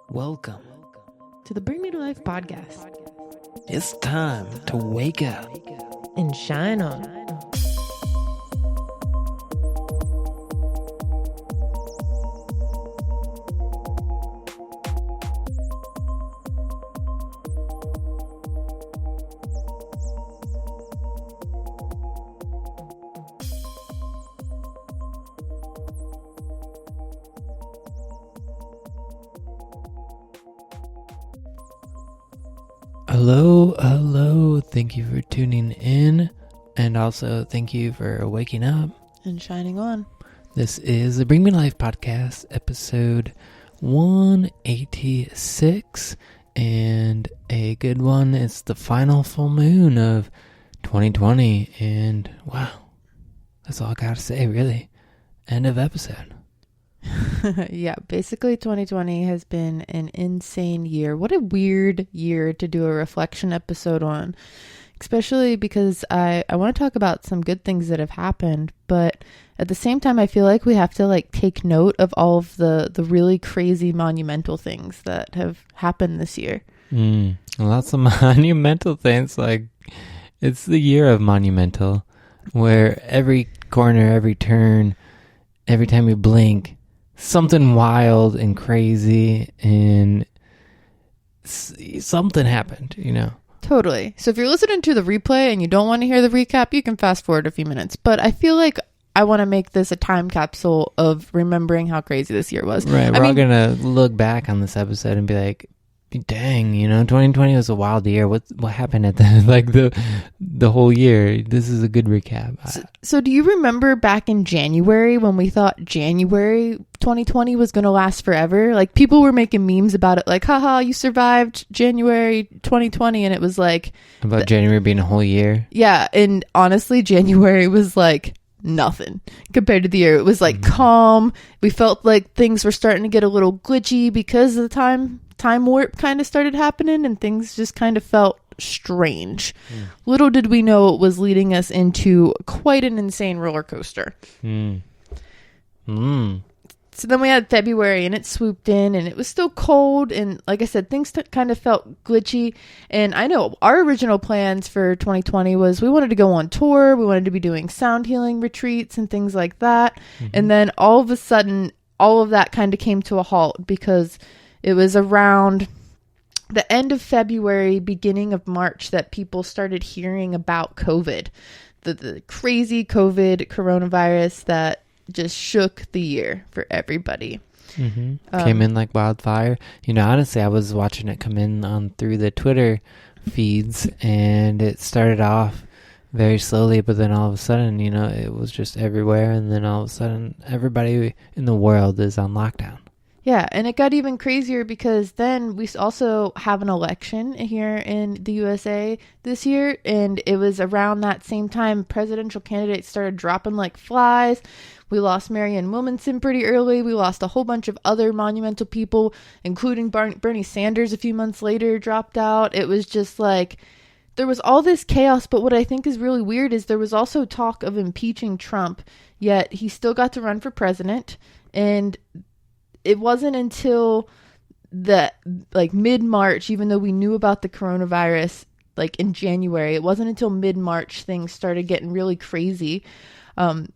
Welcome to the Bring Me to Life podcast. It's time to wake up and shine on. Hello. Thank you for tuning in, and also thank you for waking up and shining on. This is the Bring Me to Life podcast, episode 186, and a good one. It's the final full moon of 2020, and wow, that's all I gotta say, really. End of episode. Yeah, basically 2020 has been an insane year. What a weird year to do a reflection episode on, especially because I want to talk about some good things that have happened, but at the same time I feel like we have to take note of all of the really crazy monumental things that have happened this year. Lots of monumental things. It's the year of monumental, where every corner, every turn, every time you blink, something wild and crazy and something happened, Totally. So if you're listening to the replay and you don't want to hear the recap, you can fast forward a few minutes. But I feel like I want to make this a time capsule of remembering how crazy this year was. Right. We're all going to look back on this episode and be like, dang, 2020 was a wild year. What happened at the whole year? This is a good recap. So do you remember back in January when we thought January 2020 was going to last forever? People were making memes about it, haha, you survived January 2020, and it was about January being a whole year. Yeah, and honestly, January was nothing compared to the year. It was calm. We felt like things were starting to get a little glitchy because of the time warp kind of started happening, and things just kind of felt strange. Little did we know it was leading us into quite an insane roller coaster. So then we had February, and it swooped in, and it was still cold, and like I said, things kind of felt glitchy. And I know our original plans for 2020 was we wanted to go on tour, we wanted to be doing sound healing retreats and things like that. And then all of a sudden, all of that kind of came to a halt because it was around the end of February, beginning of March, that people started hearing about COVID, the crazy COVID coronavirus that just shook the year for everybody. Came in like wildfire. Honestly, I was watching it come in on through the Twitter feeds, and it started off very slowly, but then all of a sudden, it was just everywhere, and then all of a sudden, everybody in the world is on lockdown. Yeah, and it got even crazier because then we also have an election here in the USA this year, and it was around that same time presidential candidates started dropping like flies. We lost Marianne Williamson pretty early. We lost a whole bunch of other monumental people, including Bernie Sanders a few months later dropped out. It was just there was all this chaos, but what I think is really weird is there was also talk of impeaching Trump, yet he still got to run for president, and it wasn't until the mid-March, even though we knew about the coronavirus in January, it wasn't until mid-March things started getting really crazy.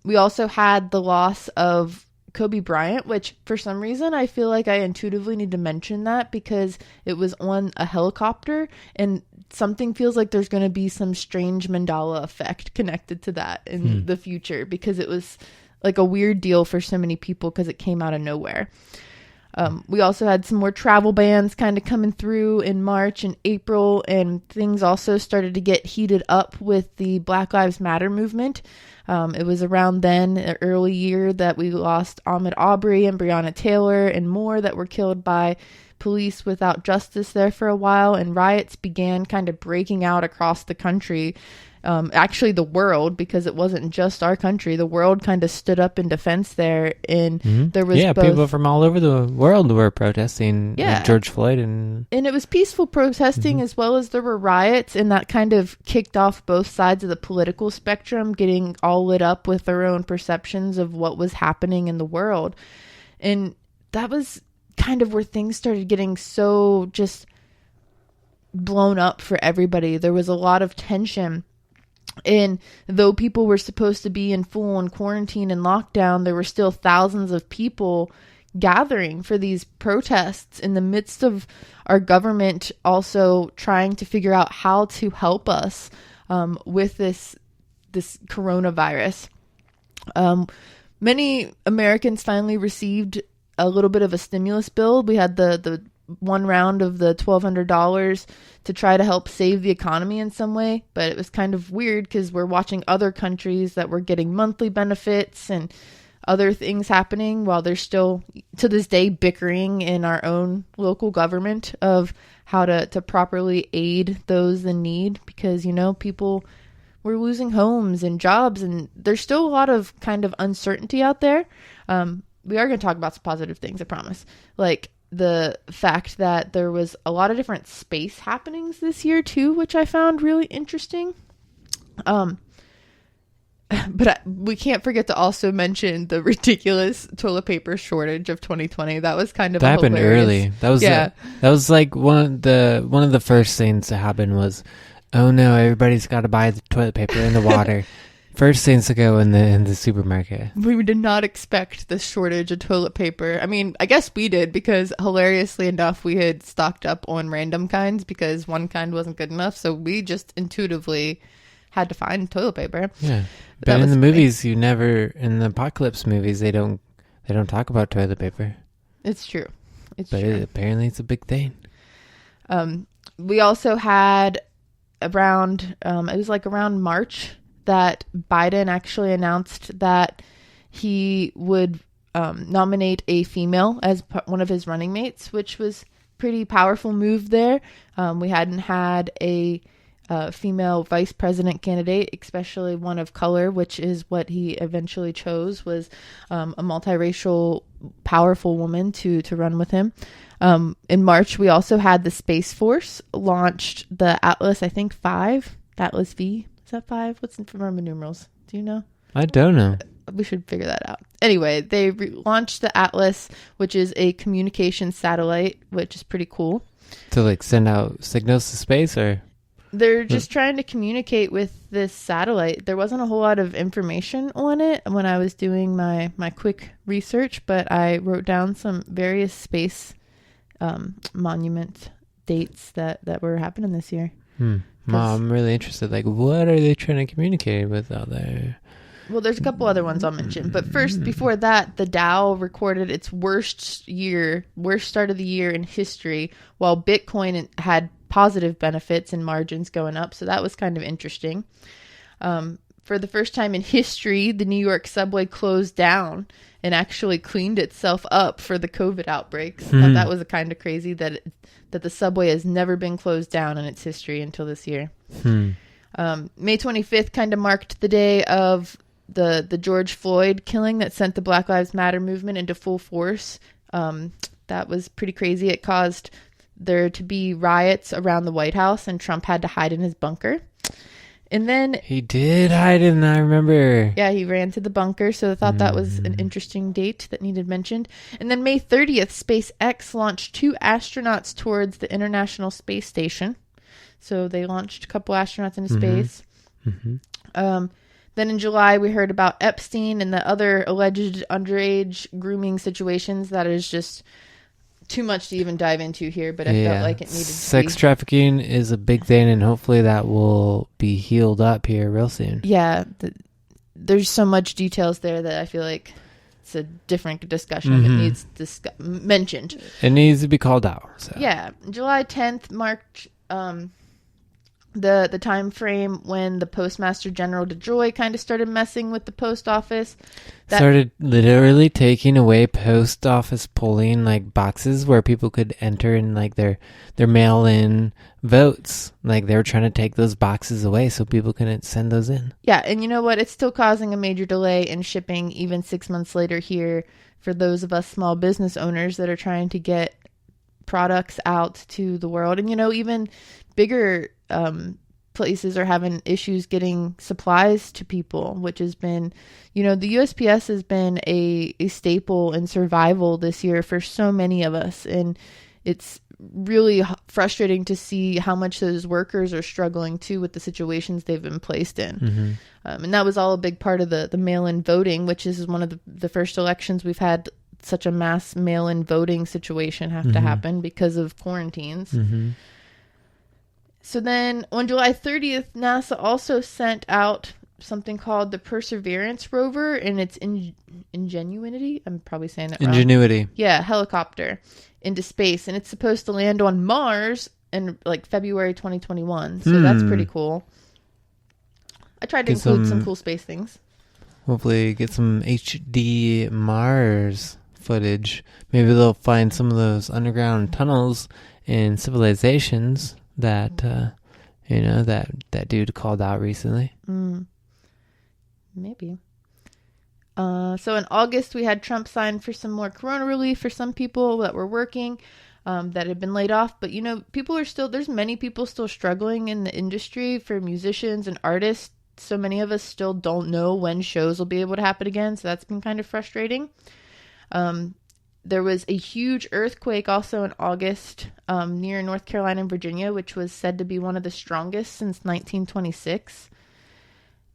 We also had the loss of Kobe Bryant, which for some reason I feel like I intuitively need to mention that because it was on a helicopter, and something feels like there's going to be some strange Mandela effect connected to that in the future, because it was a weird deal for so many people because it came out of nowhere. We also had some more travel bans kind of coming through in March and April, and things also started to get heated up with the Black Lives Matter movement. It was around then, an early year, that we lost Ahmaud Arbery and Breonna Taylor and more that were killed by police without justice there for a while, and riots began kind of breaking out across the country. Actually the world, because it wasn't just our country. The world kind of stood up in defense there, and there was people from all over the world were protesting George Floyd, and it was peaceful protesting as well as there were riots, and that kind of kicked off both sides of the political spectrum getting all lit up with their own perceptions of what was happening in the world. And that was kind of where things started getting so just blown up for everybody. There was a lot of tension. And though people were supposed to be in full-on quarantine and lockdown, there were still thousands of people gathering for these protests in the midst of our government also trying to figure out how to help us with this coronavirus. Many Americans finally received a little bit of a stimulus bill. We had the one round of the $1,200 to try to help save the economy in some way, but it was kind of weird because we're watching other countries that were getting monthly benefits and other things happening while they're still to this day bickering in our own local government of how to properly aid those in need, because, you know, people were losing homes and jobs, and there's still a lot of kind of uncertainty out there. We are going to talk about some positive things, I promise. Like the fact that there was a lot of different space happenings this year too, which I found really interesting. But we can't forget to also mention the ridiculous toilet paper shortage of 2020. That was kind of that happened hilarious. early. That was like one of the first things to happen was, oh no, everybody's got to buy the toilet paper and the water. First things to go in the supermarket. We did not expect this shortage of toilet paper. I mean, I guess we did, because hilariously enough, we had stocked up on random kinds because one kind wasn't good enough. So we just intuitively had to find toilet paper. Yeah. But in the movies, in the apocalypse movies, they don't talk about toilet paper. It's true. Apparently it's a big thing. We also had around, it was like around March, that Biden actually announced that he would nominate a female as one of his running mates, which was pretty powerful move there. We hadn't had a female vice president candidate, especially one of color, which is what he eventually chose, was a multiracial, powerful woman to run with him. In March, we also had the Space Force launched the Atlas, I think 5, Atlas V. Is that 5? What's in Roman numerals? Do you know? I don't know. We should figure that out. Anyway, they launched the Atlas, which is a communication satellite, which is pretty cool. To like send out signals to space, or? They're just trying to communicate with this satellite. There wasn't a whole lot of information on it when I was doing my quick research, but I wrote down some various space monument dates that were happening this year. Mom, I'm really interested. Like, what are they trying to communicate with out there? Well, there's a couple other ones I'll mention. But first, before that, the Dow recorded its worst start of the year in history, while Bitcoin had positive benefits and margins going up. So that was kind of interesting. For the first time in history, the New York subway closed down and actually cleaned itself up for the COVID outbreaks. Thought that was kind of crazy that the subway has never been closed down in its history until this year. May 25th kind of marked the day of the George Floyd killing that sent the Black Lives Matter movement into full force. That was pretty crazy. It caused there to be riots around the White House, and Trump had to hide in his bunker. And then he did hide in, I remember. Yeah, he ran to the bunker, so I thought that was an interesting date that needed mentioned. And then May 30th, SpaceX launched 2 astronauts towards the International Space Station. So they launched a couple astronauts into space. Then in July, we heard about Epstein and the other alleged underage grooming situations. That is just too much to even dive into here, but I felt like it needed to Sex trafficking is a big thing, and hopefully that will be healed up here real soon. Yeah, there's so much details there that I feel like it's a different discussion that needs mentioned. It needs to be called out. So. Yeah, July 10th marked the time frame when the Postmaster General DeJoy kind of started messing with the post office. Started literally taking away post office polling like boxes where people could enter in like their mail-in votes. Like they were trying to take those boxes away so people couldn't send those in. Yeah, and you know what? It's still causing a major delay in shipping even 6 months later here for those of us small business owners that are trying to get products out to the world. And, you know, even bigger places are having issues getting supplies to people, which has been, the USPS has been a staple in survival this year for so many of us. And it's really frustrating to see how much those workers are struggling too with the situations they've been placed in. Mm-hmm. And that was all a big part of the mail-in voting, which is one of the first elections we've had such a mass mail-in voting situation have to happen because of quarantines. Mm-hmm. So then on July 30th, NASA also sent out something called the Perseverance rover and its Ingenuity. I'm probably saying that wrong. Ingenuity. Yeah, helicopter into space. And it's supposed to land on Mars in like February 2021. So that's pretty cool. I tried to include some cool space things. Hopefully get some HD Mars footage. Maybe they'll find some of those underground tunnels in civilizations that that dude called out recently. Maybe. So in August, we had Trump sign for some more corona relief for some people that were working that had been laid off. But, there's many people still struggling in the industry for musicians and artists. So many of us still don't know when shows will be able to happen again. So that's been kind of frustrating. There was a huge earthquake also in August near North Carolina and Virginia, which was said to be one of the strongest since 1926.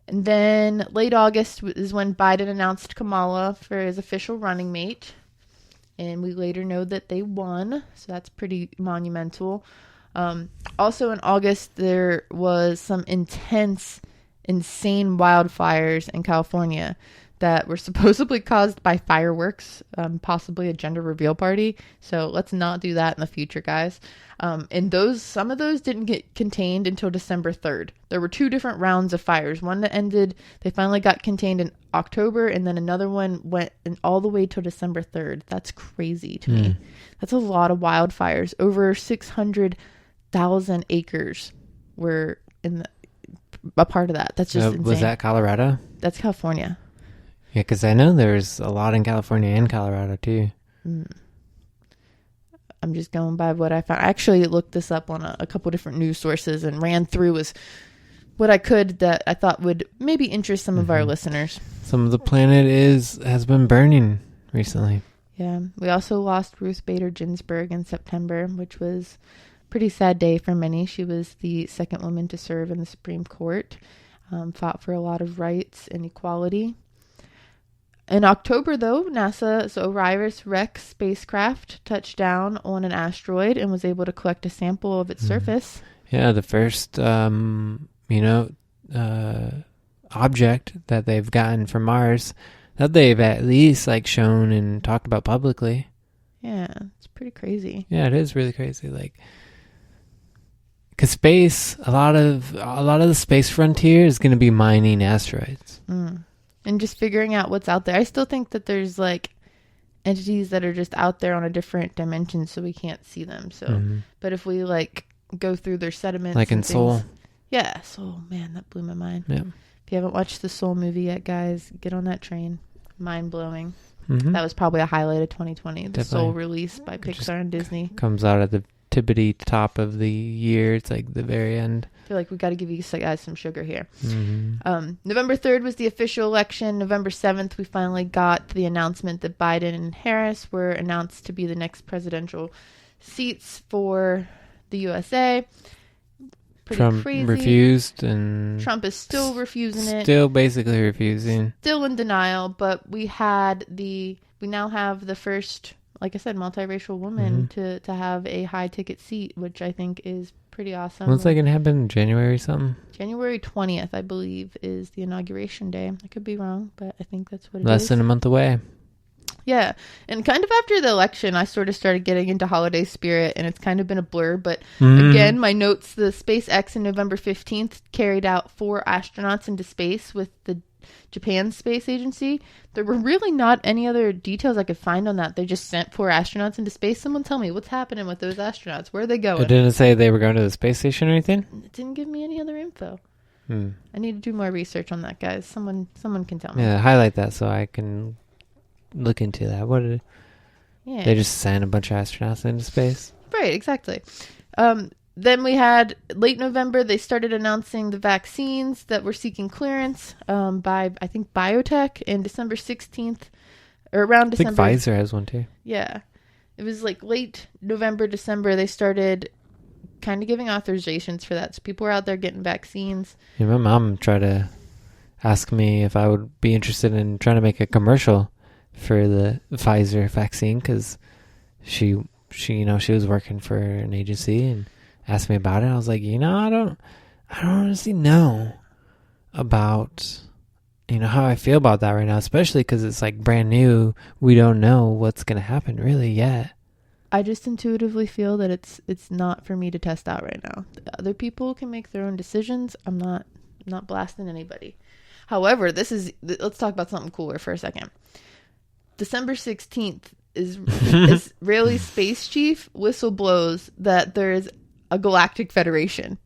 And then late August is when Biden announced Kamala for his official running mate. And we later know that they won. So that's pretty monumental. Also in August, there was some insane wildfires in California that were supposedly caused by fireworks, possibly a gender reveal party. So let's not do that in the future, guys. And some of those didn't get contained until December 3rd. There were 2 different rounds of fires. One that ended, they finally got contained in October, and then another one went all the way till December 3rd. That's crazy to me. That's a lot of wildfires. Over 600,000 acres were a part of that. That's just insane. Was that Colorado? That's California. Yeah, because I know there's a lot in California and Colorado, too. I'm just going by what I found. I actually looked this up on a couple different news sources and ran through what I could that I thought would maybe interest some of our listeners. Some of the planet has been burning recently. Yeah. We also lost Ruth Bader Ginsburg in September, which was a pretty sad day for many. She was the second woman to serve in the Supreme Court, fought for a lot of rights and equality. In October, though, NASA's OSIRIS-REx spacecraft touched down on an asteroid and was able to collect a sample of its surface. Yeah, the first, object that they've gotten from Mars that they've at least shown and talked about publicly. Yeah, it's pretty crazy. Yeah, it is really crazy. Because space, a lot of the space frontier is going to be mining asteroids. And just figuring out what's out there. I still think that there's entities that are just out there on a different dimension, so we can't see them. So, but if we go through their sediments, like in Soul. Yeah, Soul, man, that blew my mind. Yeah. If you haven't watched the Soul movie yet, guys, get on that train. Mind blowing. That was probably a highlight of 2020. The Soul release by Pixar and Disney comes out at the tippity top of the year. It's the very end. I feel like we got to give you guys some sugar here. November 3rd was the official election. November 7th, we finally got the announcement that Biden and Harris were announced to be the next presidential seats for the USA. Trump crazy. Refused, and Trump is still refusing it. Still basically refusing. Still in denial, but we now have the first, like I said, multiracial woman to have a high ticket seat, which I think is pretty awesome. When's that going to happen? January something? January 20th, I believe, is the inauguration day. I could be wrong, but I think that's what it is. Less than a month away. Yeah. And kind of after the election, I sort of started getting into holiday spirit, and it's kind of been a blur. But again, my notes, the SpaceX on November 15th carried out 4 astronauts into space with the Japan Space Agency. There were really not any other details I could find on that. They just sent 4 astronauts into space. Someone tell me what's happening with those astronauts. Where are they going? It didn't say they were going to the space station or anything? It didn't give me any other info. I need to do more research on that, guys. Someone can tell me. Yeah, highlight that so I can look into that. They just sent a bunch of astronauts into space? Right, exactly. then we had late November, they started announcing the vaccines that were seeking clearance by, I think, biotech. And December 16th, or around December. I think Pfizer has one too. Yeah. It was like late November, December, they started kind of giving authorizations for that. So people were out there getting vaccines. Yeah, my mom tried to ask me if I would be interested in trying to make a commercial for the Pfizer vaccine, because she was working for an agency and asked me about it. I was like, I don't honestly know about, how I feel about that right now, especially because it's like brand new. We don't know what's going to happen really yet. I just intuitively feel that it's not for me to test out right now. Other people can make their own decisions. I'm not blasting anybody. However, let's talk about something cooler for a second. December 16th is Israeli space chief whistleblows that there is a galactic federation.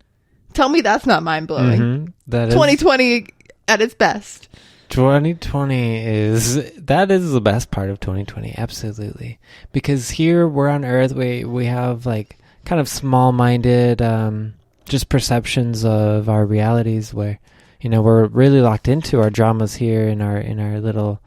Tell me that's not mind-blowing. Mm-hmm. That 2020 at its best. 2020 is the best part of 2020, absolutely. Because here we're on Earth, we have like kind of small-minded just perceptions of our realities, where we're really locked into our dramas here in our little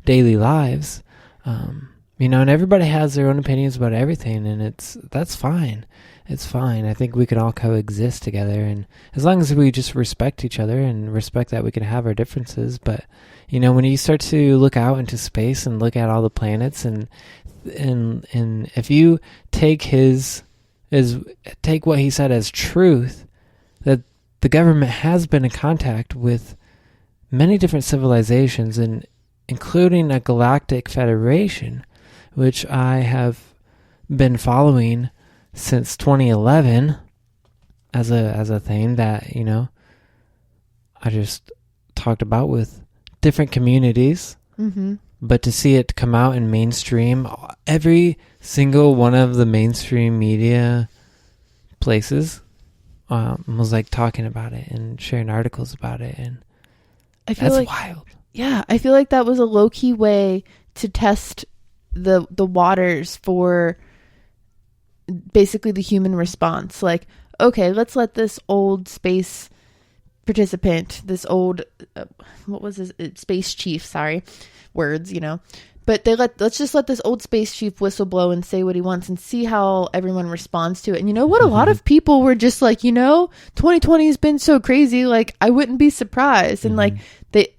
daily lives. And everybody has their own opinions about everything, and that's fine. It's fine. I think we can all coexist together, and as long as we just respect each other and respect that we can have our differences. But when you start to look out into space and look at all the planets, and if you take what he said as truth, that the government has been in contact with many different civilizations, and including a galactic federation, which I have been following since 2011 as a thing that I just talked about with different communities. Mm-hmm. But to see it come out in mainstream, every single one of the mainstream media places was like talking about it and sharing articles about it, and that's wild. Yeah, I feel like that was a low-key way to test the waters for basically the human response. Like, okay, let's let this old space participant, this old what was his space chief, sorry, words, but let's just let this old space chief whistleblow and say what he wants and see how everyone responds to it. And you know what? A lot of people were just like, 2020 has been so crazy, like I wouldn't be surprised. And like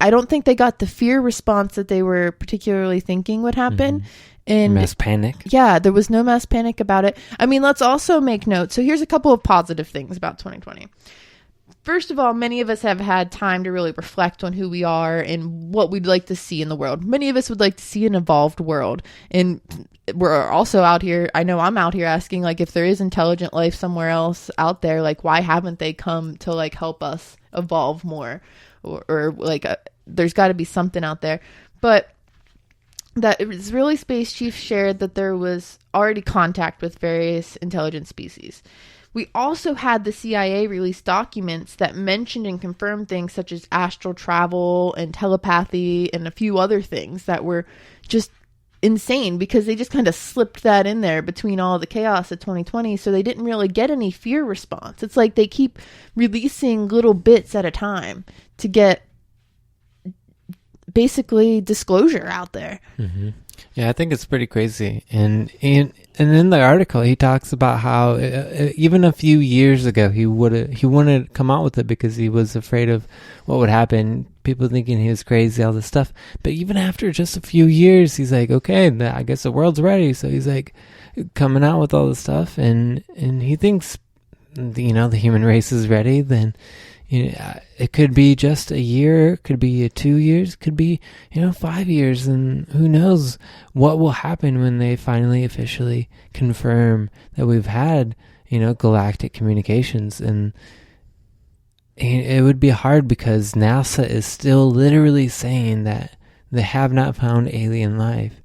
I don't think they got the fear response that they were particularly thinking would happen. And mass panic. Yeah, there was no mass panic about it. I mean, let's also make note. So here's a couple of positive things about 2020. First of all, many of us have had time to really reflect on who we are and what we'd like to see in the world. Many of us would like to see an evolved world. And we're also out here, I know I'm out here asking, like, if there is intelligent life somewhere else out there, like, why haven't they come to, like, help us evolve more? Or like, there's got to be something out there. But that Israeli space chief shared that there was already contact with various intelligent species. We also had the CIA release documents that mentioned and confirmed things such as astral travel and telepathy and a few other things that were just insane, because they just kind of slipped that in there between all the chaos of 2020, so they didn't really get any fear response. It's like they keep releasing little bits at a time to get basically disclosure out there. Mm-hmm. Yeah, I think it's pretty crazy. And in the article, he talks about how even a few years ago he wanted to come out with it because he was afraid of what would happen. People thinking he was crazy, all this stuff. But even after just a few years, he's like, okay, I guess the world's ready. So he's like coming out with all this stuff, and he thinks the human race is ready. Then it could be just a year, could be 2 years, could be 5 years, and who knows what will happen when they finally officially confirm that we've had galactic communications. And it would be hard because NASA is still literally saying that they have not found alien life,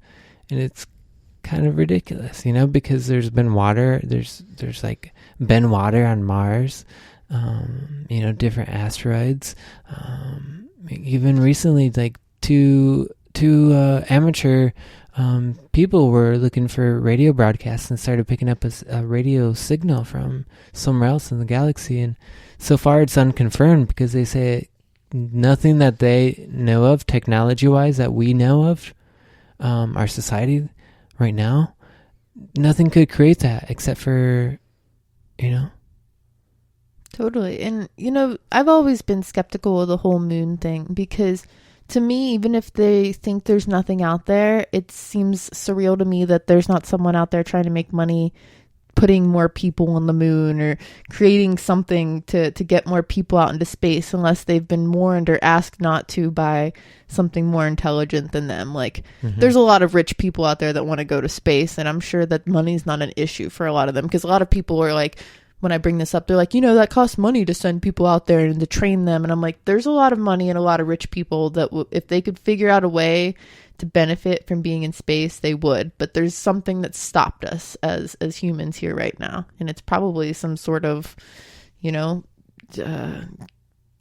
and it's kind of ridiculous, because there's been water, there's like been water on Mars, different asteroids, even recently, like two amateur people were looking for radio broadcasts and started picking up a radio signal from somewhere else in the galaxy. And so far it's unconfirmed because they say nothing that they know of technology-wise that we know of, our society right now, nothing could create that except for, Totally. And, I've always been skeptical of the whole moon thing because to me, even if they think there's nothing out there, it seems surreal to me that there's not someone out there trying to make money putting more people on the moon or creating something to get more people out into space unless they've been warned or asked not to by something more intelligent than them. Like, there's a lot of rich people out there that want to go to space, and I'm sure that money's not an issue for a lot of them because a lot of people are like, when I bring this up, they're like, that costs money to send people out there and to train them. And I'm like, there's a lot of money and a lot of rich people that if they could figure out a way to benefit from being in space, they would. But there's something that stopped us as humans here right now. And it's probably some sort of,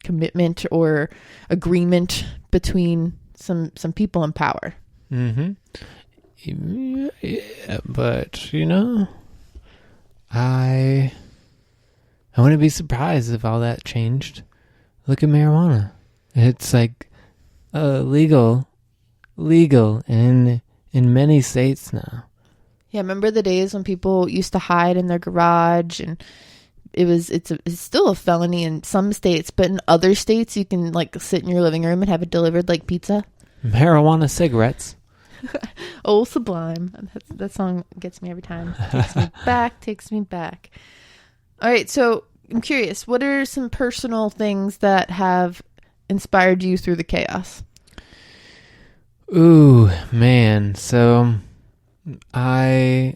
commitment or agreement between some people in power. Mm-hmm. Yeah, but, I wouldn't be surprised if all that changed. Look at marijuana. It's like legal in many states now. Yeah, remember the days when people used to hide in their garage, and it's still a felony in some states, but in other states you can like sit in your living room and have it delivered like pizza. Marijuana cigarettes. Oh, sublime. That song gets me every time. Takes me back. All right, so I'm curious, what are some personal things that have inspired you through the chaos? Ooh, man. So I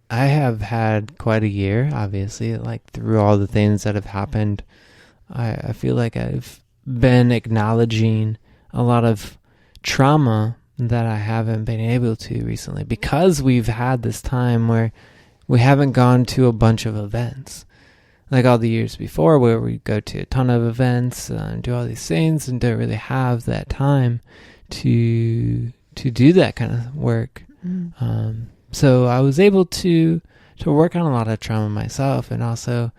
have had quite a year, obviously, like through all the things that have happened. I feel like I've been acknowledging a lot of trauma that I haven't been able to recently because we've had this time where we haven't gone to a bunch of events like all the years before, where we go to a ton of events and do all these things and don't really have that time to do that kind of work. So I was able to work on a lot of trauma myself, and also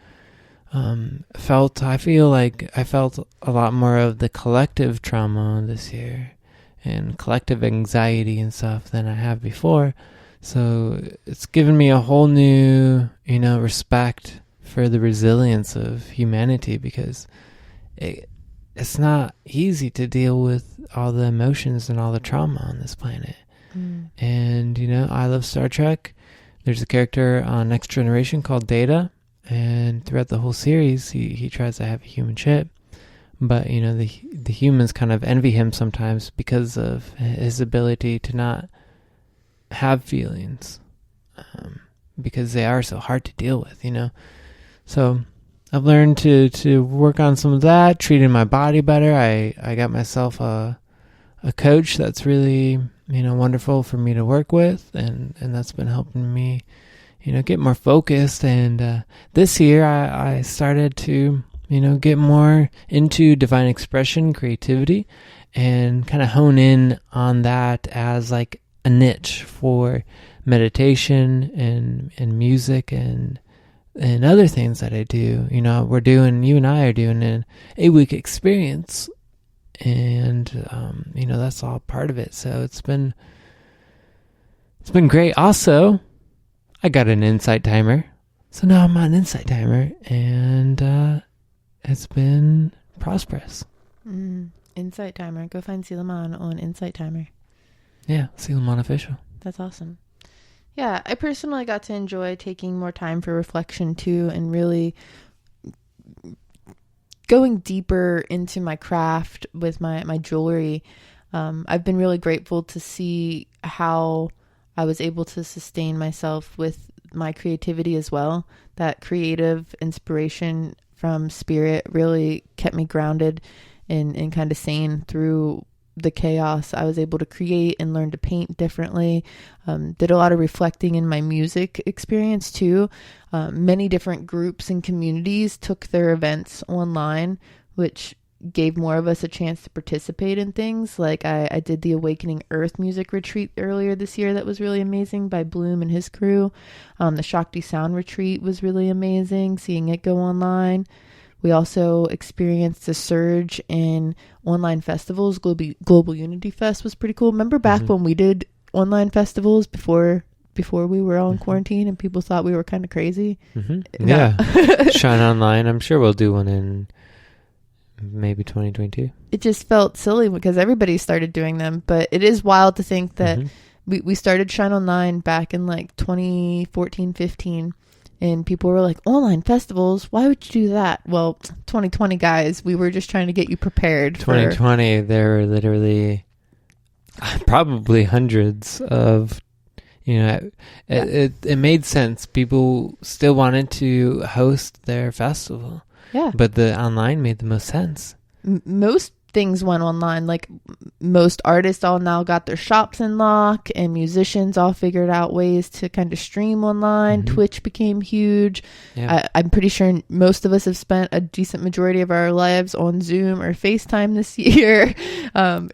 I feel like I felt a lot more of the collective trauma this year and collective anxiety and stuff than I have before. So it's given me a whole new, respect for the resilience of humanity, because it's not easy to deal with all the emotions and all the trauma on this planet. And, I love Star Trek. There's a character on Next Generation called Data, and throughout the whole series, he tries to have a human ship. But, the humans kind of envy him sometimes because of his ability to not have feelings, because they are so hard to deal with, So I've learned to work on some of that, treating my body better. I got myself a coach that's really, wonderful for me to work with, and that's been helping me, get more focused. And this year I started to, get more into divine expression, creativity, and kind of hone in on that as like a niche for meditation and music and other things that I do. You and I are doing an 8-week experience, and that's all part of it. So it's been great. Also, I got an insight timer, so now I'm on an insight timer, and it's been prosperous. Insight timer. Go find Suleiman on Insight Timer. Yeah, Suleiman official. That's awesome. Yeah, I personally got to enjoy taking more time for reflection too, and really going deeper into my craft with my jewelry. I've been really grateful to see how I was able to sustain myself with my creativity as well. That creative inspiration from spirit really kept me grounded and kind of sane through the chaos. I was able to create and learn to paint differently. Did a lot of reflecting in my music experience too. Many different groups and communities took their events online, which gave more of us a chance to participate in things. Like I did the Awakening Earth music retreat earlier this year that was really amazing by Bloom and his crew. The Shakti Sound retreat was really amazing, seeing it go online. We also experienced a surge in online festivals. Global Unity Fest was pretty cool. Remember back when we did online festivals before we were all in quarantine and people thought we were kind of crazy? Yeah. Shine Online. I'm sure we'll do one in maybe 2022. It just felt silly because everybody started doing them. But it is wild to think that we started Shine Online back in like 2014, 15. And people were like, online festivals, why would you do that? Well, 2020, guys, we were just trying to get you prepared. 2020, there were literally probably hundreds of, it made sense. People still wanted to host their festival. Yeah. But the online made the most sense. Most things went online. Like most artists all now got their shops in lock, and musicians all figured out ways to kind of stream online. Twitch became huge. Yeah. I'm pretty sure most of us have spent a decent majority of our lives on Zoom or FaceTime this year.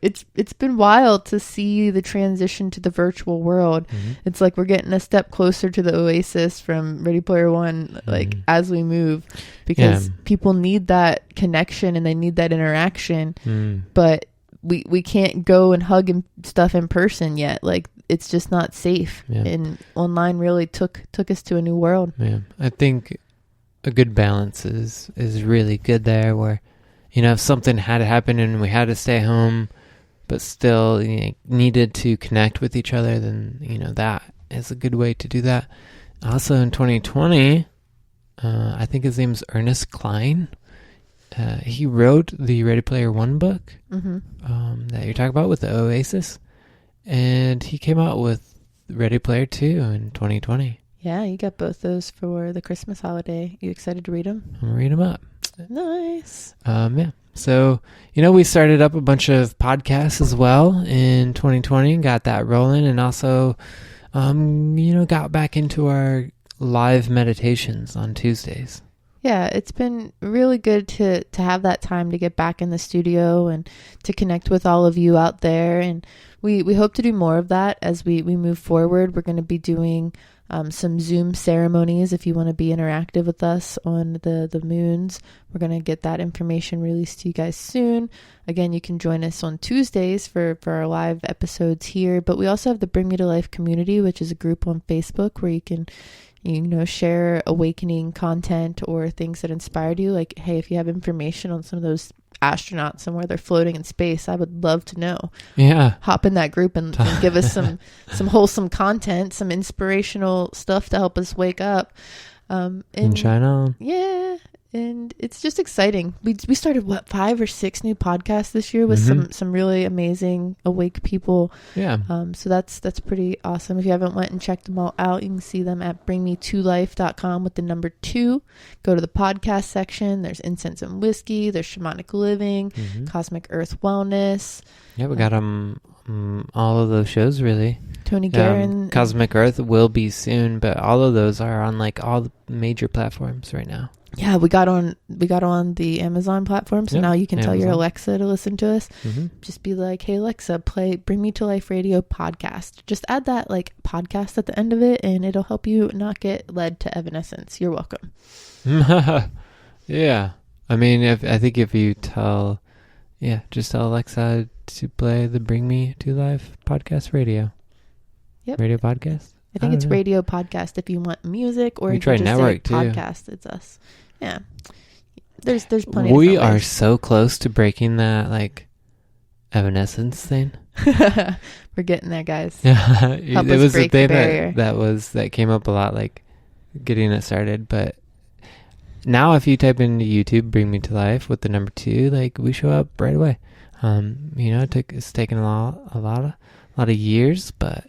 It's been wild to see the transition to the virtual world. It's like we're getting a step closer to the Oasis from Ready Player One, like as we move, because people need that connection and they need that interaction. But we can't go and hug and stuff in person yet. Like it's just not safe. And online really took us to a new world. I think a good balance is really good there, where if something had to happen and we had to stay home but still needed to connect with each other, then that is a good way to do that. Also in 2020, I think his name's Ernest Cline. He wrote the Ready Player One book that you're talking about with the Oasis, and he came out with Ready Player 2 in 2020. Yeah, you got both those for the Christmas holiday. You excited to read them? I'm going to read them up. Nice. Yeah. So, we started up a bunch of podcasts as well in 2020, got that rolling, and also, got back into our live meditations on Tuesdays. Yeah, it's been really good to have that time to get back in the studio and to connect with all of you out there. And we hope to do more of that as we move forward. We're going to be doing some Zoom ceremonies if you want to be interactive with us on the moons. We're going to get that information released to you guys soon. Again, you can join us on Tuesdays for our live episodes here. But we also have the Bring Me to Life community, which is a group on Facebook where you can share awakening content or things that inspired you. Like, hey, if you have information on some of those astronauts and where they're floating in space, I would love to know. Yeah. Hop in that group and give us some wholesome content, some inspirational stuff to help us wake up. And shine on. Yeah. And it's just exciting. We started 5 or 6 new podcasts this year with some really amazing awake people. Yeah. So that's pretty awesome. If you haven't went and checked them all out, you can see them at bringmetolife.com with the number 2. Go to the podcast section. There's Incense and Whiskey. There's Shamanic Living, Cosmic Earth Wellness. Yeah, we got them all of those shows really. Tony Guerin. Cosmic Earth will be soon, but all of those are on like all the major platforms right now. Yeah, we got on the Amazon platform, so now you can tell your Alexa to listen to us. Just be like, hey, Alexa, play Bring Me to Life Radio podcast. Just add that like podcast at the end of it, and it'll help you not get led to Evanescence. You're welcome. Yeah. I mean, if you tell, just tell Alexa to play the Bring Me to Life podcast radio. Yep. Radio podcast? I think it's radio podcast if you want music, or we if try you just network say podcast, too. it's us. Yeah. There's plenty we of are ways. So close to breaking that like Evanescence thing. We're getting there, guys. It was the thing that came up a lot, like getting it started. But now if you type into YouTube Bring Me to Life with the number 2, like we show up right away. It's taken a lot of years, but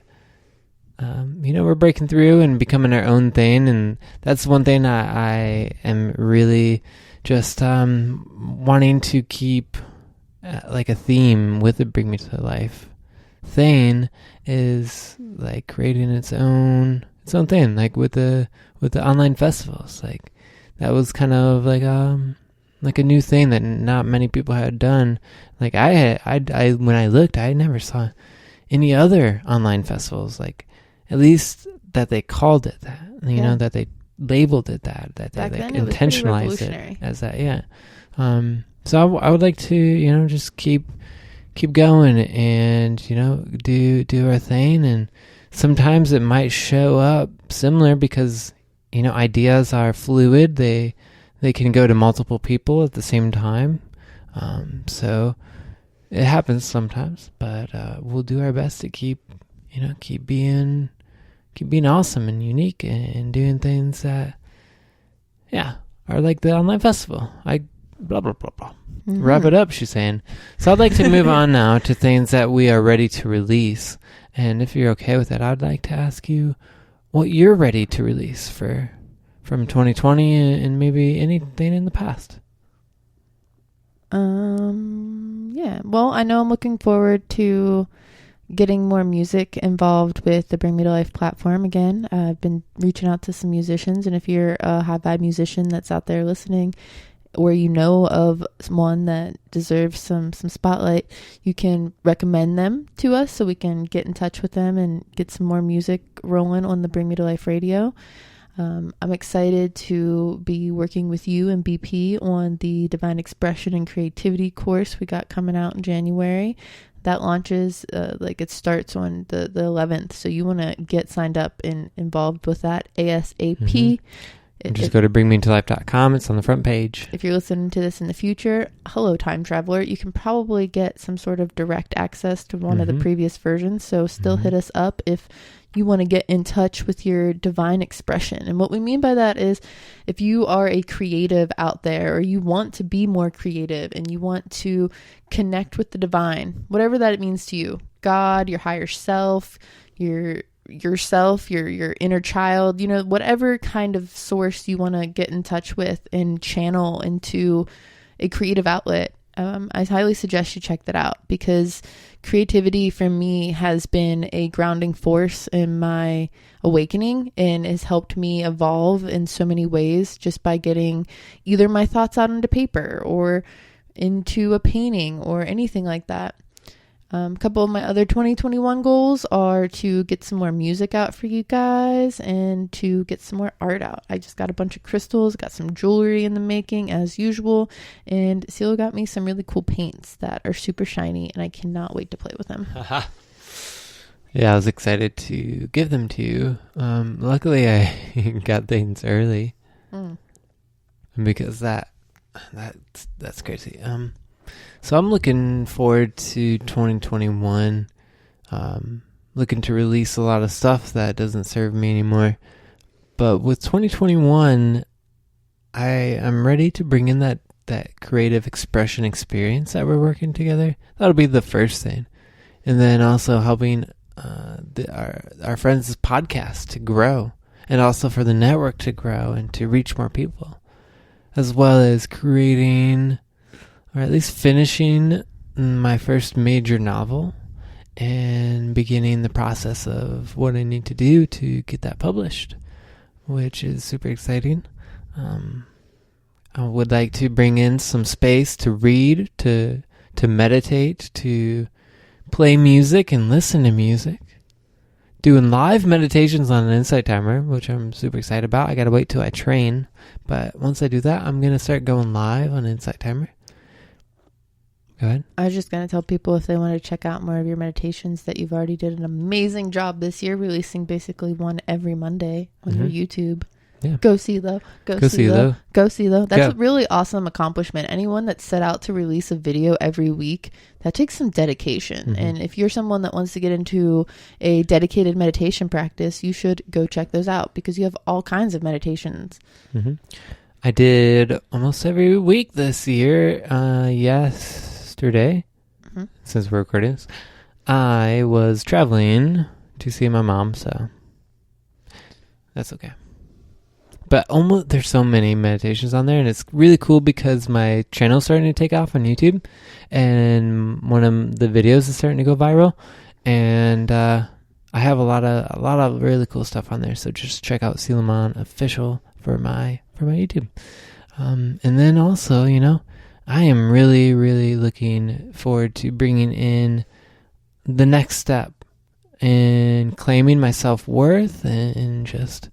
we're breaking through and becoming our own thing, and that's one thing I am really just wanting to keep like a theme with the Bring Me to Life thing, is like creating its own thing, like with the online festivals. Like that was kind of like like a new thing that not many people had done. Like I when I looked, I never saw any other online festivals, like at least that they called it that, you know, that they labeled it that they Back like then it was pretty intentionalized revolutionary. it as that. Yeah. So I would like to, you know, just keep going and, you know, do our thing. And sometimes it might show up similar because, you know, ideas are fluid. They can go to multiple people at the same time. So it happens sometimes, but we'll do our best to keep being awesome and unique and doing things that, are like the online festival. Blah, blah, blah, blah. Mm-hmm. Wrap it up, she's saying. So I'd like to move on now to things that we are ready to release. And if you're okay with that, I'd like to ask you what you're ready to release from 2020 and maybe anything in the past. Yeah. Well, I know I'm looking forward to getting more music involved with the Bring Me to Life platform again. I've been reaching out to some musicians, and if you're a high vibe musician that's out there listening, or you know of one that deserves some spotlight, you can recommend them to us so we can get in touch with them and get some more music rolling on the Bring Me to Life radio. I'm excited to be working with you and BP on the Divine Expression and Creativity course we got coming out in January. That launches, it starts on the 11th. So you want to get signed up and involved with that ASAP. Mm-hmm. Just go to bringmetolife.com. It's on the front page. If you're listening to this in the future, hello, time traveler. You can probably get some sort of direct access to one of the previous versions. So still hit us up if you want to get in touch with your divine expression. And what we mean by that is if you are a creative out there, or you want to be more creative and you want to connect with the divine, whatever that means to you, God, your higher self, yourself, your inner child, you know, whatever kind of source you want to get in touch with and channel into a creative outlet, I highly suggest you check that out, because creativity for me has been a grounding force in my awakening and has helped me evolve in so many ways just by getting either my thoughts out onto paper or into a painting or anything like that. A couple of my other 2021 goals are to get some more music out for you guys and to get some more art out. I just got a bunch of crystals, got some jewelry in the making as usual, and Seal got me some really cool paints that are super shiny, and I cannot wait to play with them. Yeah, I was excited to give them to you. Luckily, I got things early because that's crazy. So I'm looking forward to 2021, looking to release a lot of stuff that doesn't serve me anymore. But with 2021, I am ready to bring in that creative expression experience that we're working together. That'll be the first thing. And then also helping our friends' podcast to grow, and also for the network to grow and to reach more people, as well as creating, or at least finishing, my first major novel and beginning the process of what I need to do to get that published, which is super exciting. I would like to bring in some space to read, to meditate, to play music and listen to music. Doing live meditations on an Insight Timer, which I'm super excited about. I gotta wait till I train, but once I do that, I'm gonna start going live on Insight Timer. Go ahead. I was just going to tell people, if they want to check out more of your meditations, that you've already did an amazing job this year, releasing basically one every Monday on your YouTube. Yeah. Go see though. Go see though. That's a really awesome accomplishment. Anyone that set out to release a video every week, that takes some dedication. And if you're someone that wants to get into a dedicated meditation practice, you should go check those out, because you have all kinds of meditations. I did almost every week this year. Yesterday, since we're recording this, I was traveling to see my mom, so that's okay. But there's so many meditations on there, and it's really cool because my channel's starting to take off on YouTube, and one of the videos is starting to go viral, and I have a lot of really cool stuff on there. So just check out Suleiman Official for my YouTube. And then also, I am really, really looking forward to bringing in the next step in claiming my self-worth and just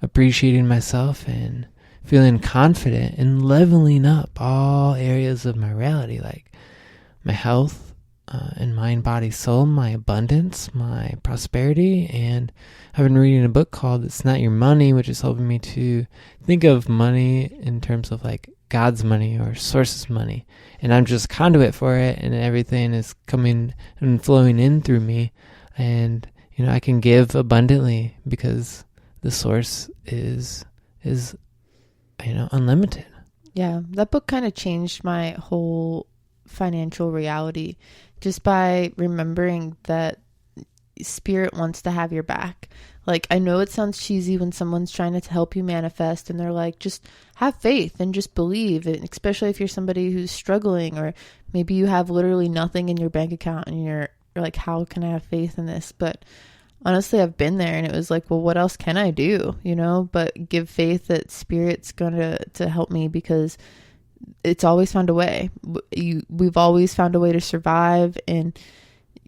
appreciating myself and feeling confident and leveling up all areas of my reality, like my health and mind, body, soul, my abundance, my prosperity. And I've been reading a book called It's Not Your Money, which is helping me to think of money in terms of like God's money or source's money. And I'm just conduit for it, and everything is coming and flowing in through me. And, I can give abundantly because the source is unlimited. Yeah, that book kind of changed my whole financial reality just by remembering that spirit wants to have your back. Like, I know it sounds cheesy when someone's trying to help you manifest and they're like, just have faith and just believe it, especially if you're somebody who's struggling, or maybe you have literally nothing in your bank account and you're like, how can I have faith in this? But honestly, I've been there, and it was like, well, what else can I do? But give faith that spirit's going to help me, because it's always found a way. We've always found a way to survive. And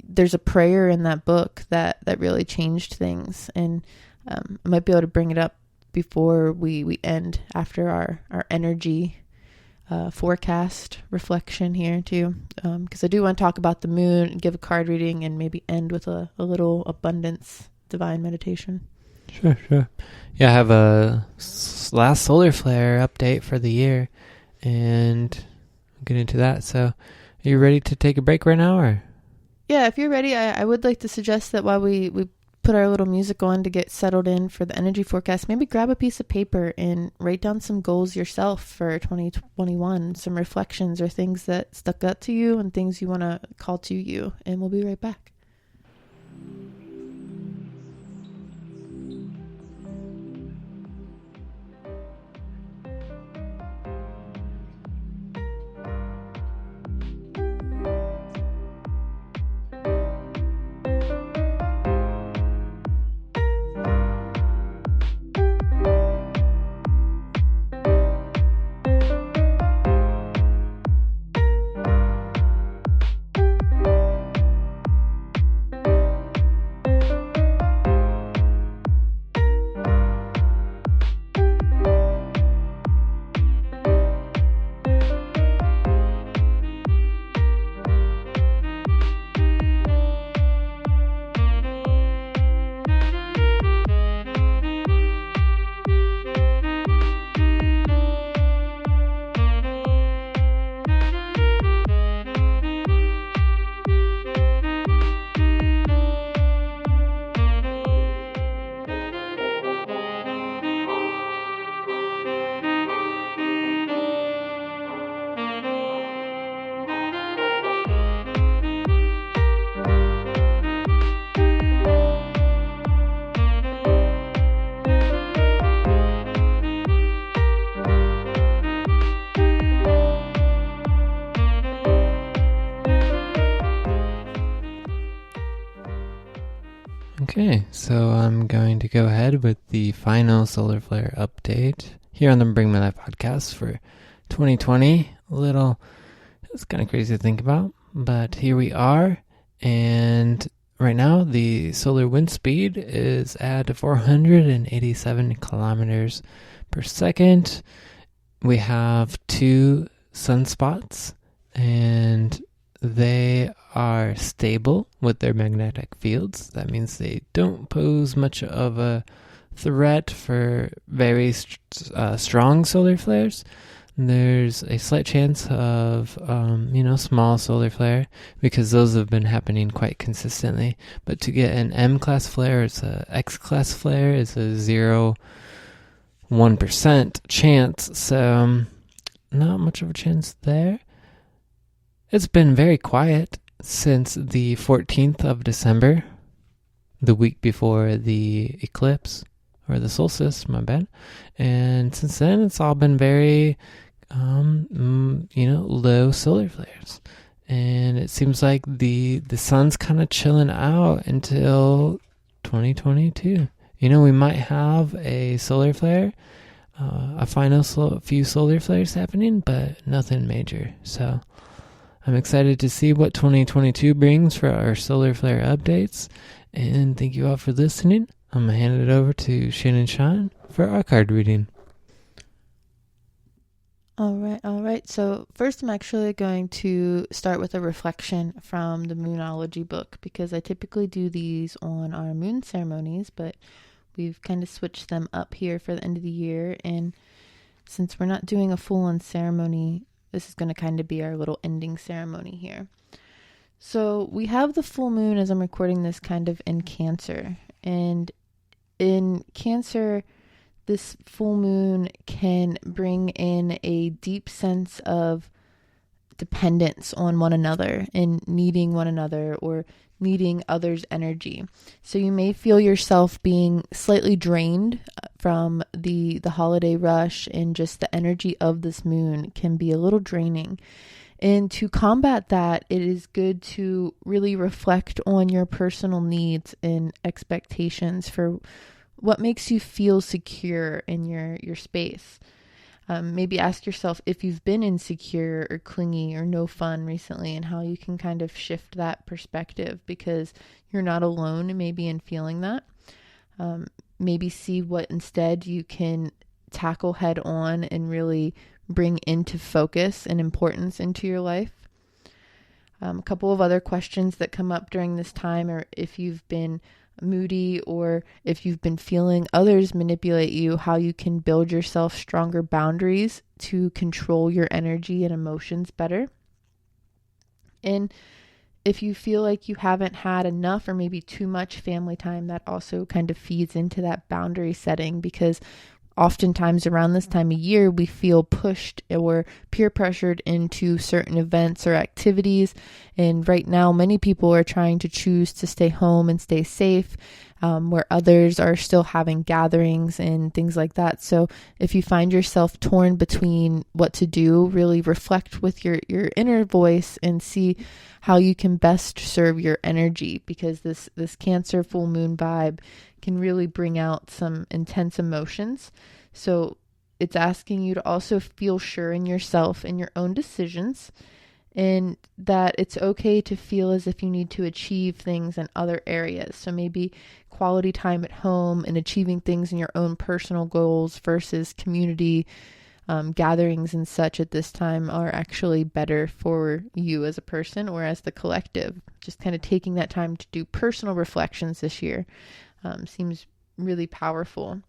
there's a prayer in that book that really changed things. And I might be able to bring it up before we end, after our energy forecast reflection here too, because I do want to talk about the moon, give a card reading, and maybe end with a little abundance divine meditation. Sure. Yeah, I have a last solar flare update for the year, and I'll get into that. So are you ready to take a break right now? Or yeah, if you're ready, I would like to suggest that while we put our little music on to get settled in for the energy forecast, maybe grab a piece of paper and write down some goals yourself for 2021, some reflections or things that stuck out to you and things you want to call to you. And we'll be right back. Okay, so I'm going to go ahead with the final solar flare update here on the Bring My Life podcast for 2020. It's kind of crazy to think about, but here we are. And right now, the solar wind speed is at 487 kilometers per second. We have 2 sunspots, and they are stable with their magnetic fields. That means they don't pose much of a threat for very strong solar flares. There's a slight chance of, small solar flare, because those have been happening quite consistently. But to get an M-class flare, it's a X-class flare, is a 0.1% chance. So not much of a chance there. It's been very quiet since the 14th of December, the week before the eclipse, or the solstice, my bad. And since then, it's all been very, low solar flares. And it seems like the sun's kind of chilling out until 2022. We might have a solar flare a few solar flares happening, but nothing major. So I'm excited to see what 2022 brings for our solar flare updates. And thank you all for listening. I'm going to hand it over to Shannon Sean for our card reading. All right. So first I'm actually going to start with a reflection from the Moonology book, because I typically do these on our moon ceremonies, but we've kind of switched them up here for the end of the year. And since we're not doing a full-on ceremony, this is going to kind of be our little ending ceremony here. So we have the full moon, as I'm recording this, kind of in Cancer. And in Cancer, this full moon can bring in a deep sense of dependence on one another and needing one another or needing others' energy. So you may feel yourself being slightly drained from the holiday rush, and just the energy of this moon can be a little draining. And to combat that, it is good to really reflect on your personal needs and expectations for what makes you feel secure in your space. Maybe ask yourself if you've been insecure or clingy or no fun recently, and how you can kind of shift that perspective, because you're not alone maybe in feeling that. Maybe see what instead you can tackle head on and really bring into focus and importance into your life. A couple of other questions that come up during this time are if you've been moody, or if you've been feeling others manipulate you, how you can build yourself stronger boundaries to control your energy and emotions better. And if you feel like you haven't had enough or maybe too much family time, that also kind of feeds into that boundary setting, because oftentimes around this time of year, we feel pushed or peer pressured into certain events or activities. And right now, many people are trying to choose to stay home and stay safe, where others are still having gatherings and things like that. So if you find yourself torn between what to do, really reflect with your inner voice and see how you can best serve your energy, because this Cancer full moon vibe can really bring out some intense emotions. So it's asking you to also feel sure in yourself and your own decisions, and that it's okay to feel as if you need to achieve things in other areas. So maybe quality time at home and achieving things in your own personal goals versus community gatherings and such at this time are actually better for you as a person or as the collective. Just kind of taking that time to do personal reflections this year seems really powerful.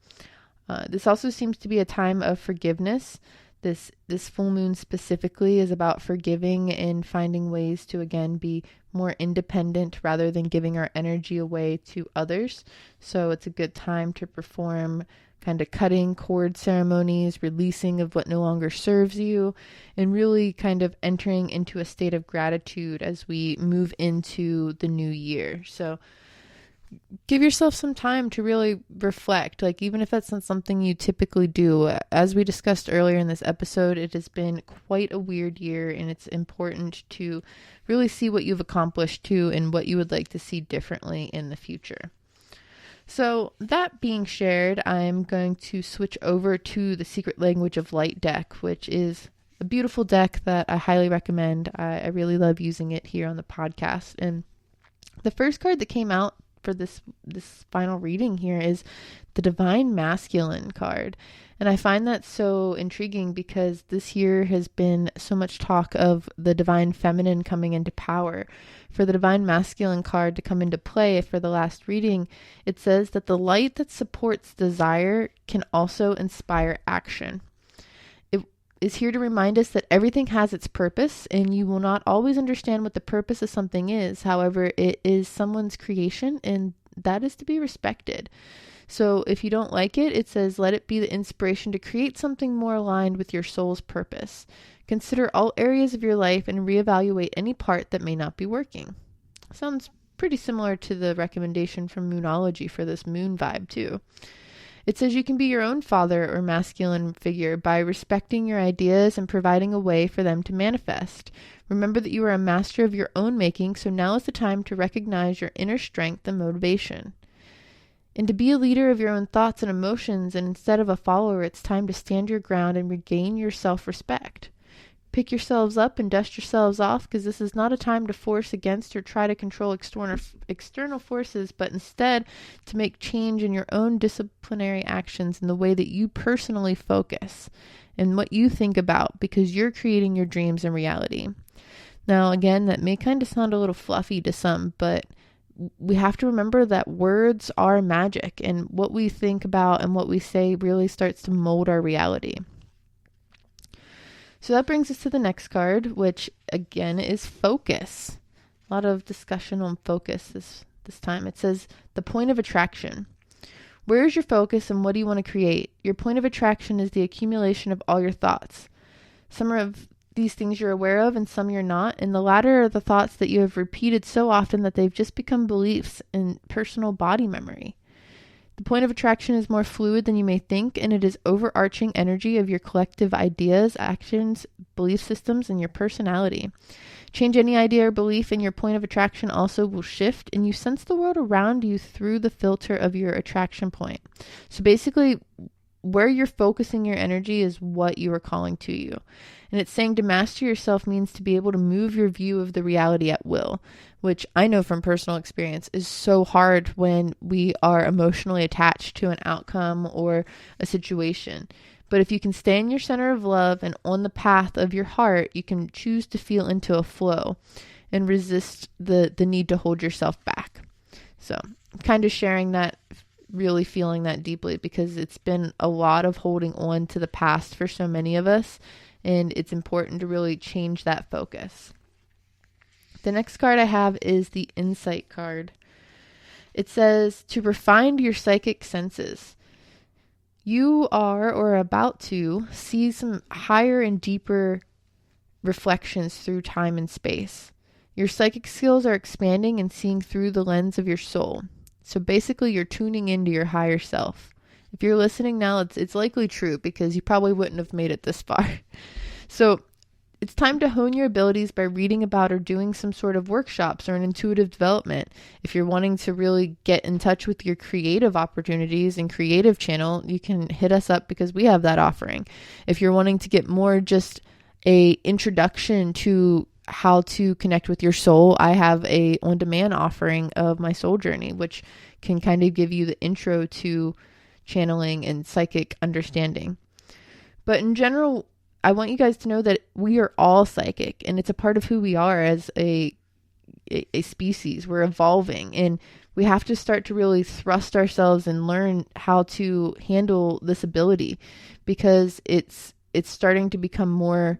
This also seems to be a time of forgiveness. This full moon specifically is about forgiving and finding ways to, again, be more independent rather than giving our energy away to others. So it's a good time to perform kind of cutting cord ceremonies, releasing of what no longer serves you, and really kind of entering into a state of gratitude as we move into the new year. So give yourself some time to really reflect, like even if that's not something you typically do. As we discussed earlier in this episode, it has been quite a weird year, and it's important to really see what you've accomplished too and what you would like to see differently in the future. So that being shared, I'm going to switch over to the Secret Language of Light deck, which is a beautiful deck that I highly recommend. I really love using it here on the podcast. And the first card that came out for this final reading here is the Divine Masculine card. And I find that so intriguing because this year has been so much talk of the Divine Feminine coming into power. For the Divine Masculine card to come into play for the last reading, it says that the light that supports desire can also inspire action. It is here to remind us that everything has its purpose, and you will not always understand what the purpose of something is. However, it is someone's creation, and that is to be respected. So if you don't like it, it says, let it be the inspiration to create something more aligned with your soul's purpose. Consider all areas of your life and reevaluate any part that may not be working. Sounds pretty similar to the recommendation from Moonology for this moon vibe too. It says you can be your own father or masculine figure by respecting your ideas and providing a way for them to manifest. Remember that you are a master of your own making, so now is the time to recognize your inner strength and motivation. And to be a leader of your own thoughts and emotions, and instead of a follower, it's time to stand your ground and regain your self-respect. Pick yourselves up and dust yourselves off, because this is not a time to force against or try to control external forces, but instead to make change in your own disciplinary actions in the way that you personally focus and what you think about, because you're creating your dreams and reality. Now, again, that may kind of sound a little fluffy to some, but we have to remember that words are magic, and what we think about and what we say really starts to mold our reality. So that brings us to the next card, which again is focus. A lot of discussion on focus this time. It says the point of attraction. Where is your focus and what do you want to create? Your point of attraction is the accumulation of all your thoughts. Some of these things you're aware of and some you're not, and the latter are the thoughts that you have repeated so often that they've just become beliefs in personal body memory. The point of attraction is more fluid than you may think, and it is overarching energy of your collective ideas, actions, belief systems, and your personality. Change any idea or belief, and your point of attraction also will shift, and you sense the world around you through the filter of your attraction point. So basically, where you're focusing your energy is what you are calling to you. And it's saying to master yourself means to be able to move your view of the reality at will, which I know from personal experience is so hard when we are emotionally attached to an outcome or a situation. But if you can stay in your center of love and on the path of your heart, you can choose to feel into a flow and resist the need to hold yourself back. So kind of sharing that, really feeling that deeply, because it's been a lot of holding on to the past for so many of us, and it's important to really change that focus. The next card I have is the Insight card. It says to refine your psychic senses. You are or are about to see some higher and deeper reflections through time and space. Your psychic skills are expanding and seeing through the lens of your soul. So basically, you're tuning into your higher self. If you're listening now, it's likely true, because you probably wouldn't have made it this far. So it's time to hone your abilities by reading about or doing some sort of workshops or an intuitive development. If you're wanting to really get in touch with your creative opportunities and creative channel, you can hit us up, because we have that offering. If you're wanting to get more just a introduction to how to connect with your soul, I have a on-demand offering of my soul journey, which can kind of give you the intro to channeling and psychic understanding. But in general, I want you guys to know that we are all psychic, and it's a part of who we are as a species. We're evolving, and we have to start to really thrust ourselves and learn how to handle this ability, because it's starting to become more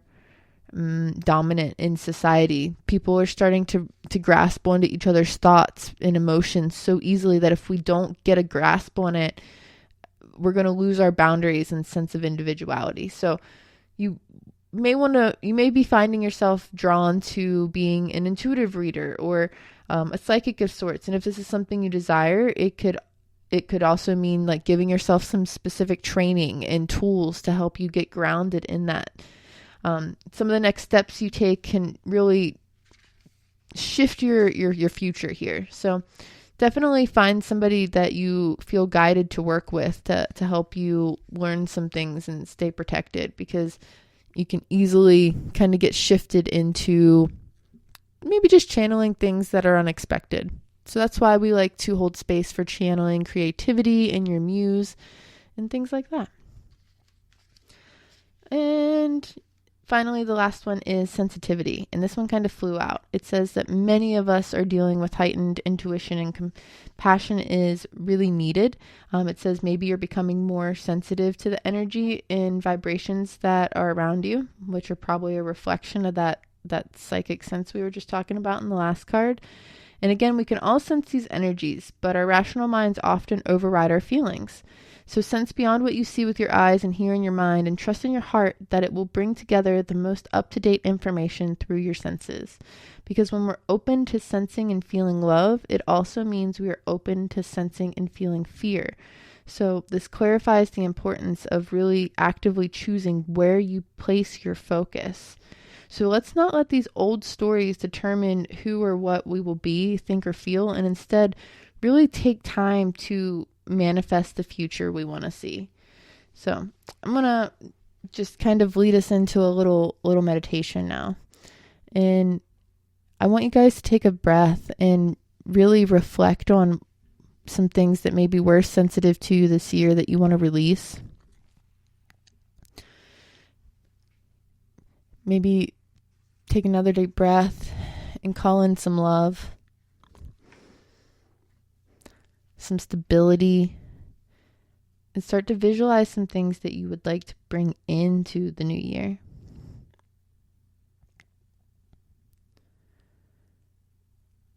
dominant in society. People are starting to grasp onto each other's thoughts and emotions so easily that if we don't get a grasp on it, we're going to lose our boundaries and sense of individuality. So you may be finding yourself drawn to being an intuitive reader or a psychic of sorts. And if this is something you desire, it could also mean like giving yourself some specific training and tools to help you get grounded in that. Some of the next steps you take can really shift your future here. So definitely find somebody that you feel guided to work with to help you learn some things and stay protected, because you can easily kind of get shifted into maybe just channeling things that are unexpected. So that's why we like to hold space for channeling creativity and your muse and things like that. And finally, the last one is sensitivity, and this one kind of flew out. It says that many of us are dealing with heightened intuition, and compassion is really needed. It says maybe you're becoming more sensitive to the energy and vibrations that are around you, which are probably a reflection of that psychic sense we were just talking about in the last card. And again, we can all sense these energies, but our rational minds often override our feelings. So sense beyond what you see with your eyes and hear in your mind, and trust in your heart that it will bring together the most up-to-date information through your senses. Because when we're open to sensing and feeling love, it also means we are open to sensing and feeling fear. So this clarifies the importance of really actively choosing where you place your focus. So let's not let these old stories determine who or what we will be, think, or feel, and instead really take time to manifest the future we want to see. So I'm going to just kind of lead us into a little meditation now. And I want you guys to take a breath and really reflect on some things that maybe were sensitive to you this year that you want to release. Maybe take another deep breath and call in some love, some stability, and start to visualize some things that you would like to bring into the new year.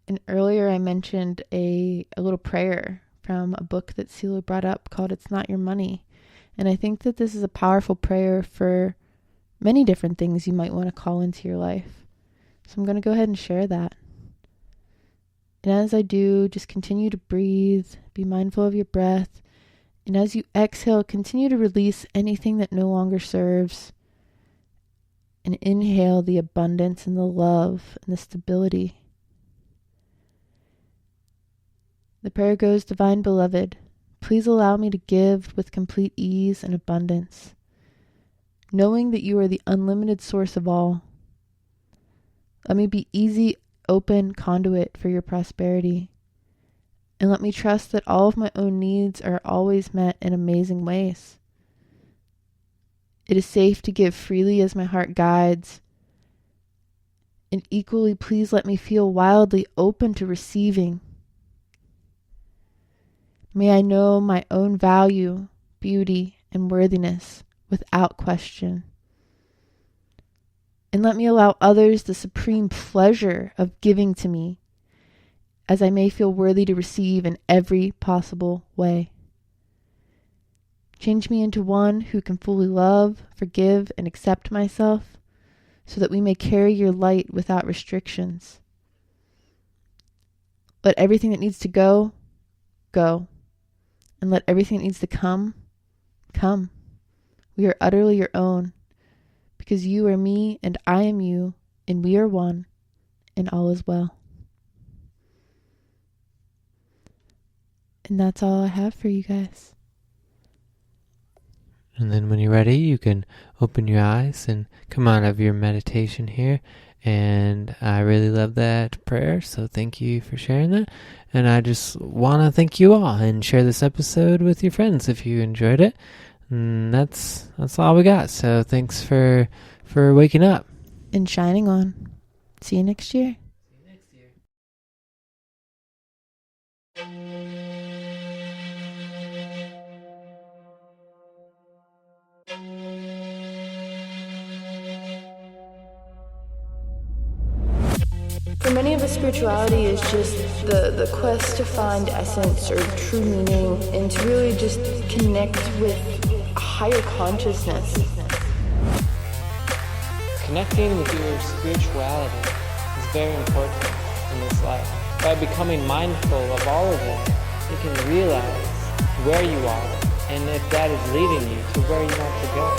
And earlier I mentioned a little prayer from a book that Celia brought up called It's Not Your Money. And I think that this is a powerful prayer for many different things you might want to call into your life. So I'm going to go ahead and share that. And as I do, just continue to breathe, be mindful of your breath. And as you exhale, continue to release anything that no longer serves. And inhale the abundance and the love and the stability. The prayer goes, Divine Beloved, please allow me to give with complete ease and abundance, knowing that you are the unlimited source of all. Let me be easy, open conduit for your prosperity. And let me trust that all of my own needs are always met in amazing ways. It is safe to give freely as my heart guides. And equally, please let me feel wildly open to receiving. May I know my own value, beauty, and worthiness without question. And let me allow others the supreme pleasure of giving to me, as I may feel worthy to receive in every possible way. Change me into one who can fully love, forgive, and accept myself, so that we may carry your light without restrictions. Let everything that needs to go, go. And let everything that needs to come, come. We are utterly your own, because you are me and I am you, and we are one, and all is well. And that's all I have for you guys. And then when you're ready, you can open your eyes and come out of your meditation here. And I really love that prayer, so thank you for sharing that. And I just want to thank you all and share this episode with your friends if you enjoyed it. And that's all we got. So thanks for waking up and shining on. See you next year. For many of us, spirituality is just the quest to find essence or true meaning and to really just connect with a higher consciousness. Connecting with your spirituality is very important in this life. By becoming mindful of all of it, you can realize where you are and if that is leading you to where you want to go.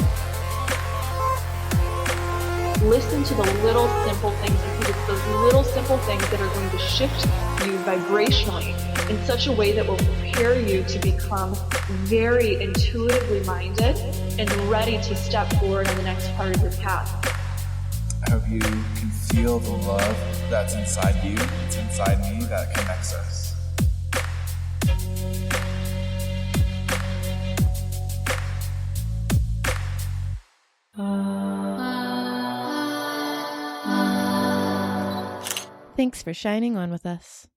Listen to the little simple things, because it's those little simple things that are going to shift you vibrationally in such a way that will prepare you to become very intuitively minded and ready to step forward on the next part of your path. I hope you can feel the love that's inside you, it's inside me, that connects us. Thanks for shining on with us.